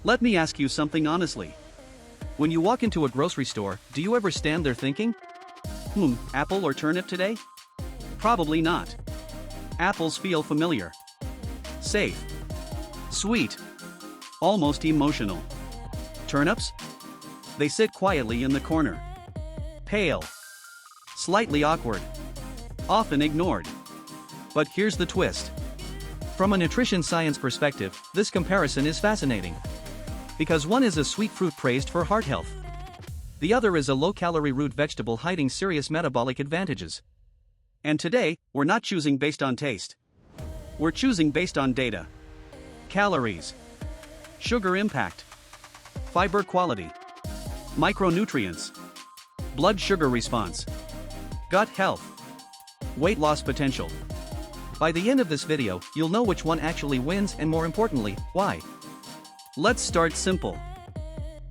Let me ask you something honestly. When you walk into a grocery store, do you ever stand there thinking, apple or turnip today? Probably not. Apples feel familiar. Safe. Sweet. Almost emotional. Turnips? They sit quietly in the corner. Pale. Slightly awkward. Often ignored. But here's the twist. From a nutrition science perspective, this comparison is fascinating. Because one is a sweet fruit praised for heart health. The other is a low-calorie root vegetable hiding serious metabolic advantages. And today, we're not choosing based on taste. We're choosing based on data. Calories. Sugar impact. Fiber quality. Micronutrients. Blood sugar response. Gut health. Weight loss potential. By the end of this video, you'll know which one actually wins and, more importantly, why. Let's start simple.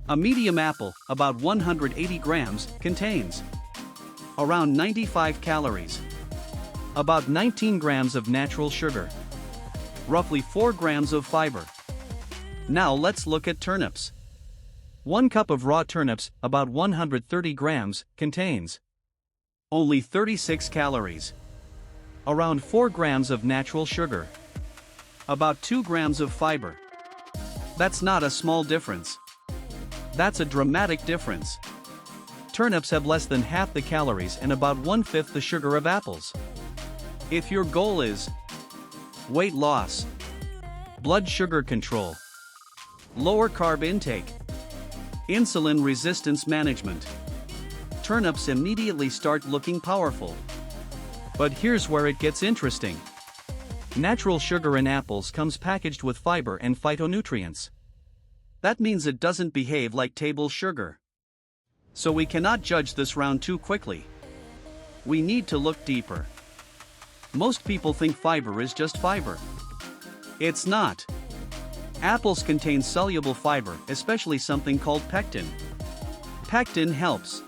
A medium apple, about 180 grams, contains around 95 calories, about 19 grams of natural sugar, roughly 4 grams of fiber. Now let's look at turnips. 1 cup of raw turnips, about 130 grams, contains only 36 calories, around 4 grams of natural sugar, about 2 grams of fiber. That's not a small difference. That's a dramatic difference. Turnips have less than half the calories and about 1/5 the sugar of apples. If your goal is weight loss, blood sugar control, lower carb intake, insulin resistance management, turnips immediately start looking powerful. But here's where it gets interesting. Natural sugar in apples comes packaged with fiber and phytonutrients. That means it doesn't behave like table sugar. So we cannot judge this round too quickly. We need to look deeper. Most people think fiber is just fiber. It's not. Apples contain soluble fiber, especially something called pectin. Pectin helps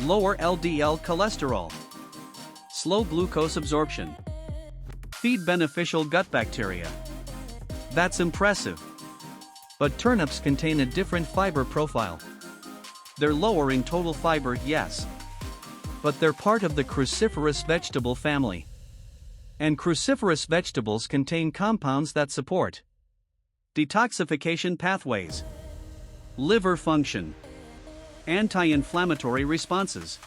lower LDL cholesterol, slow glucose absorption, feed beneficial gut bacteria. That's impressive. But turnips contain a different fiber profile. They're lower in total fiber, yes. But they're part of the cruciferous vegetable family. And cruciferous vegetables contain compounds that support detoxification pathways, liver function, anti-inflammatory responses.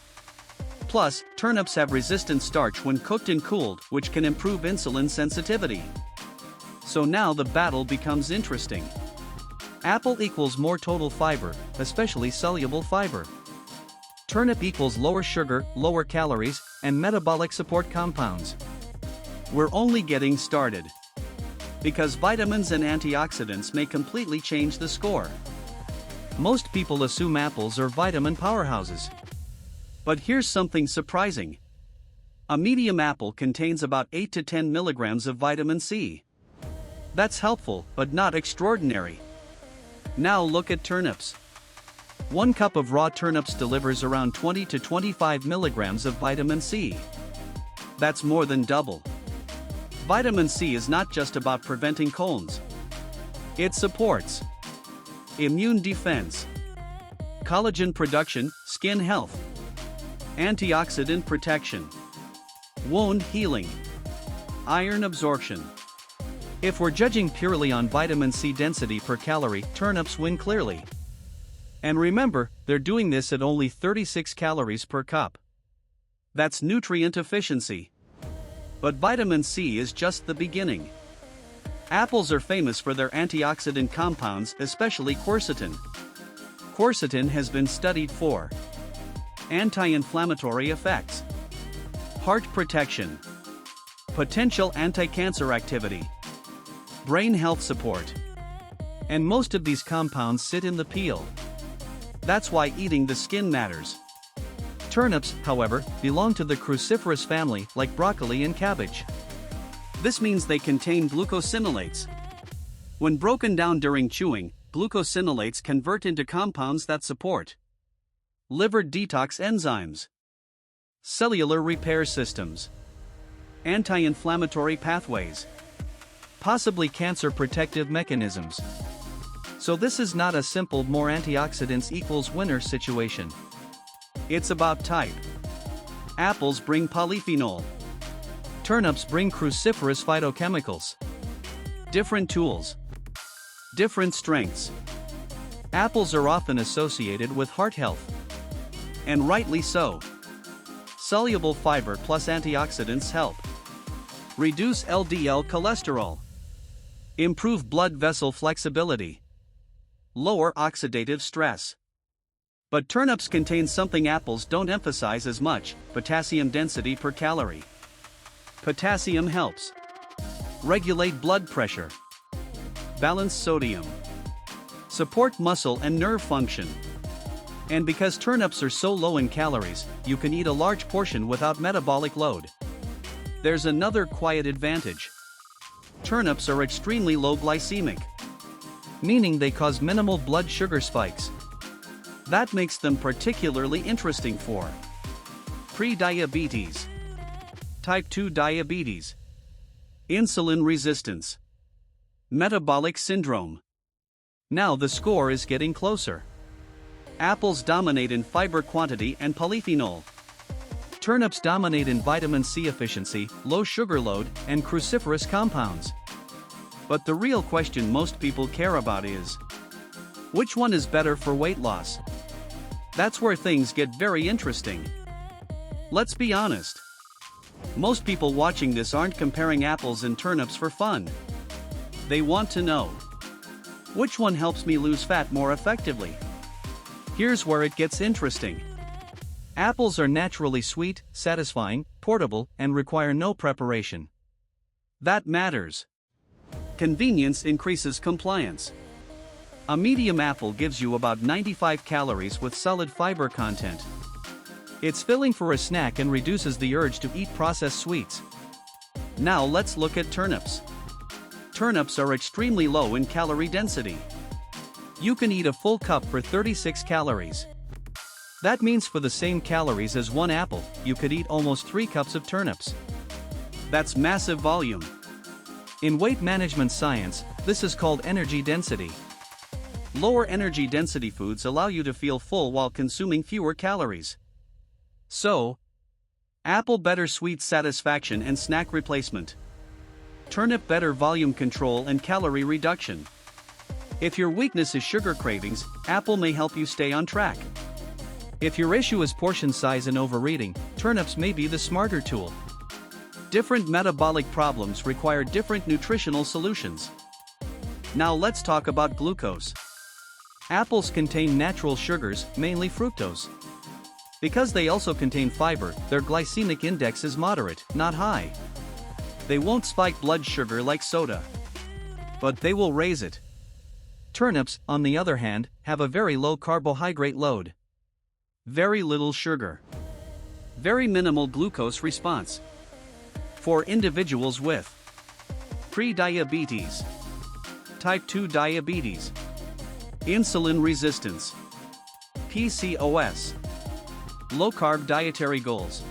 Plus, turnips have resistant starch when cooked and cooled, which can improve insulin sensitivity. So now the battle becomes interesting. Apple equals more total fiber, especially soluble fiber. Turnip equals lower sugar, lower calories, and metabolic support compounds. We're only getting started. Because vitamins and antioxidants may completely change the score. Most people assume apples are vitamin powerhouses. But here's something surprising. A medium apple contains about 8 to 10 milligrams of vitamin C. That's helpful, but not extraordinary. Now look at turnips. 1 cup of raw turnips delivers around 20 to 25 milligrams of vitamin C. That's more than double. Vitamin C is not just about preventing colds. It supports immune defense, collagen production, skin health, antioxidant protection, wound healing, iron absorption. If we're judging purely on vitamin C density per calorie, turnips win clearly. And remember, they're doing this at only 36 calories per cup. That's nutrient efficiency. But vitamin C is just the beginning. Apples are famous for their antioxidant compounds, especially quercetin. Quercetin has been studied for anti-inflammatory effects, heart protection, potential anti-cancer activity, brain health support. And most of these compounds sit in the peel. That's why eating the skin matters. Turnips, however, belong to the cruciferous family, like broccoli and cabbage. This means they contain glucosinolates. When broken down during chewing, glucosinolates convert into compounds that support liver detox enzymes, cellular repair systems, anti-inflammatory pathways, possibly cancer protective mechanisms. So this is not a simple more antioxidants equals winner situation. It's about type. Apples bring polyphenol. Turnips bring cruciferous phytochemicals. Different tools. Different strengths. Apples are often associated with heart health. And rightly so. Soluble fiber plus antioxidants help reduce LDL cholesterol, improve blood vessel flexibility, lower oxidative stress. But turnips contain something apples don't emphasize as much: potassium density per calorie. Potassium helps regulate blood pressure, balance sodium, support muscle and nerve function. And because turnips are so low in calories, you can eat a large portion without metabolic load. There's another quiet advantage. Turnips are extremely low glycemic, meaning they cause minimal blood sugar spikes. That makes them particularly interesting for pre-diabetes, type 2 diabetes, insulin resistance, metabolic syndrome. Now the score is getting closer. Apples dominate in fiber quantity and polyphenol. Turnips dominate in vitamin C efficiency, low sugar load, and cruciferous compounds. But the real question most people care about is, which one is better for weight loss? That's where things get very interesting. Let's be honest. Most people watching this aren't comparing apples and turnips for fun. They want to know, which one helps me lose fat more effectively? Here's where it gets interesting. Apples are naturally sweet, satisfying, portable, and require no preparation. That matters. Convenience increases compliance. A medium apple gives you about 95 calories with solid fiber content. It's filling for a snack and reduces the urge to eat processed sweets. Now let's look at turnips. Turnips are extremely low in calorie density. You can eat a full cup for 36 calories. That means for the same calories as one apple, you could eat almost 3 cups of turnips. That's massive volume. In weight management science, this is called energy density. Lower energy density foods allow you to feel full while consuming fewer calories. So, apple better sweet satisfaction and snack replacement. Turnip better volume control and calorie reduction. If your weakness is sugar cravings, apple may help you stay on track. If your issue is portion size and overeating, turnips may be the smarter tool. Different metabolic problems require different nutritional solutions. Now let's talk about glucose. Apples contain natural sugars, mainly fructose. Because they also contain fiber, their glycemic index is moderate, not high. They won't spike blood sugar like soda, but they will raise it. Turnips, on the other hand, have a very low carbohydrate load. Very little sugar. Very minimal glucose response. For individuals with pre-diabetes, type 2 diabetes, insulin resistance, PCOS, low-carb dietary goals,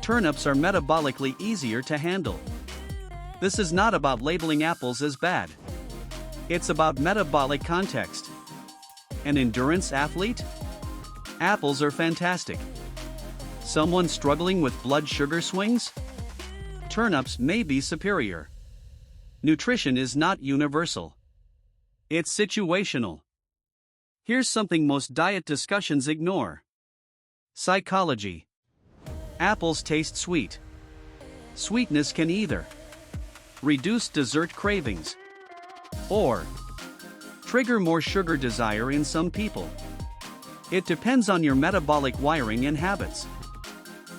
turnips are metabolically easier to handle. This is not about labeling apples as bad. It's about metabolic context. An endurance athlete? Apples are fantastic. Someone struggling with blood sugar swings? Turnips may be superior. Nutrition is not universal. It's situational. Here's something most diet discussions ignore. Psychology. Apples taste sweet. Sweetness can either reduce dessert cravings or trigger more sugar desire in some people. It depends on your metabolic wiring and habits.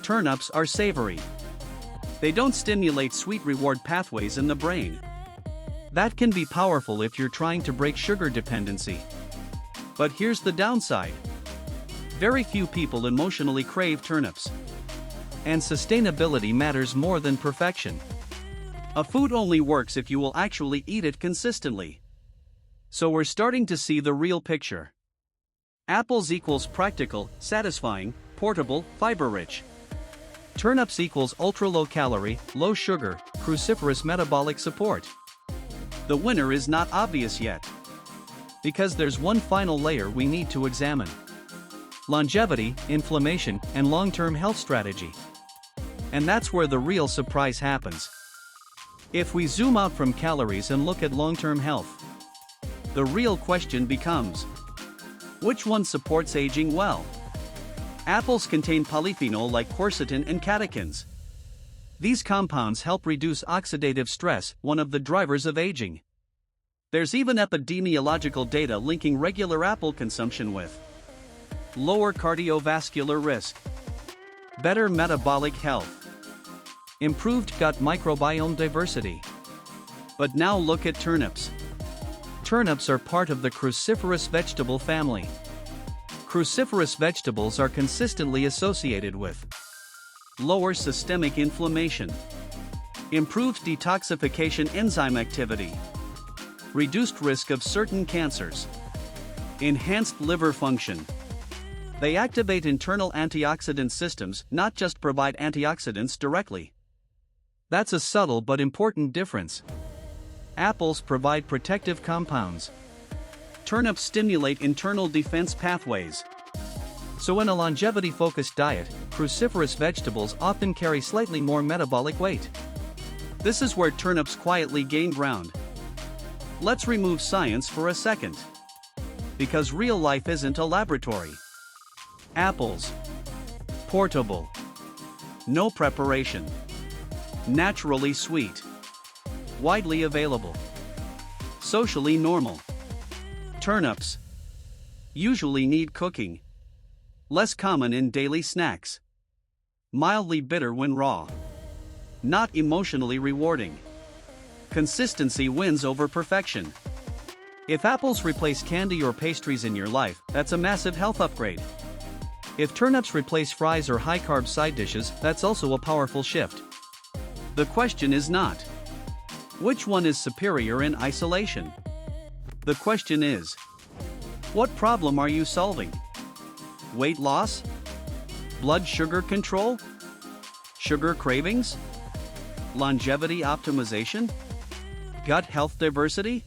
Turnips are savory. They don't stimulate sweet reward pathways in the brain. That can be powerful if you're trying to break sugar dependency. But here's the downside. Very few people emotionally crave turnips. And sustainability matters more than perfection. A food only works if you will actually eat it consistently. So we're starting to see the real picture. Apples equals practical, satisfying, portable, fiber-rich. Turnips equals ultra-low calorie, low sugar, cruciferous metabolic support. The winner is not obvious yet. Because there's one final layer we need to examine: longevity, inflammation, and long-term health strategy. And that's where the real surprise happens. If we zoom out from calories and look at long-term health, the real question becomes: which one supports aging well? Apples contain polyphenol like quercetin and catechins. These compounds help reduce oxidative stress, one of the drivers of aging. There's even epidemiological data linking regular apple consumption with lower cardiovascular risk, better metabolic health, improved gut microbiome diversity. But now look at turnips. Turnips are part of the cruciferous vegetable family. Cruciferous vegetables are consistently associated with lower systemic inflammation, improved detoxification enzyme activity, reduced risk of certain cancers, enhanced liver function. They activate internal antioxidant systems, not just provide antioxidants directly. That's a subtle but important difference. Apples provide protective compounds. Turnips stimulate internal defense pathways. So in a longevity-focused diet, cruciferous vegetables often carry slightly more metabolic weight. This is where turnips quietly gain ground. Let's remove science for a second. Because real life isn't a laboratory. Apples. Portable. No preparation. Naturally sweet. Widely available. Socially normal. Turnips. Usually need cooking. Less common in daily snacks. Mildly bitter when raw. Not emotionally rewarding. Consistency wins over perfection. If apples replace candy or pastries in your life, that's a massive health upgrade. If turnips replace fries or high-carb side dishes, that's also a powerful shift. The question is not which one is superior in isolation. The question is, what problem are you solving? Weight loss? Blood sugar control? Sugar cravings? Longevity optimization? Gut health diversity?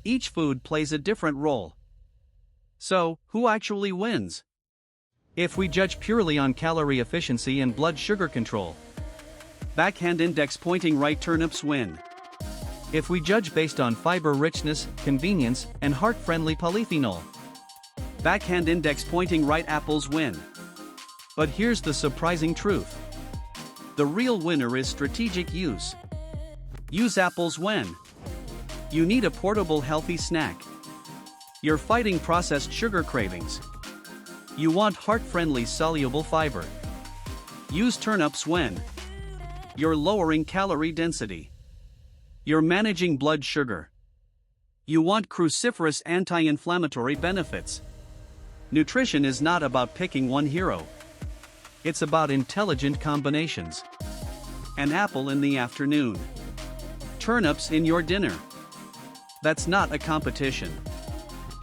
Each food plays a different role. So, who actually wins? If we judge purely on calorie efficiency and blood sugar control, backhand index pointing right, turnips win. If we judge based on fiber richness, convenience, and heart-friendly polyphenol, backhand index pointing right, apples win. But here's the surprising truth. The real winner is strategic use. Use apples when you need a portable healthy snack. You're fighting processed sugar cravings. You want heart-friendly soluble fiber. Use turnips when you're lowering calorie density. You're managing blood sugar. You want cruciferous anti-inflammatory benefits. Nutrition is not about picking one hero. It's about intelligent combinations. An apple in the afternoon. Turnips in your dinner. That's not a competition.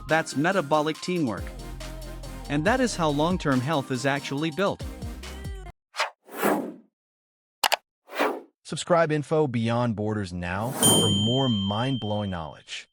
That's metabolic teamwork. And that is how long-term health is actually built. Subscribe Info Beyond Borders now for more mind-blowing knowledge.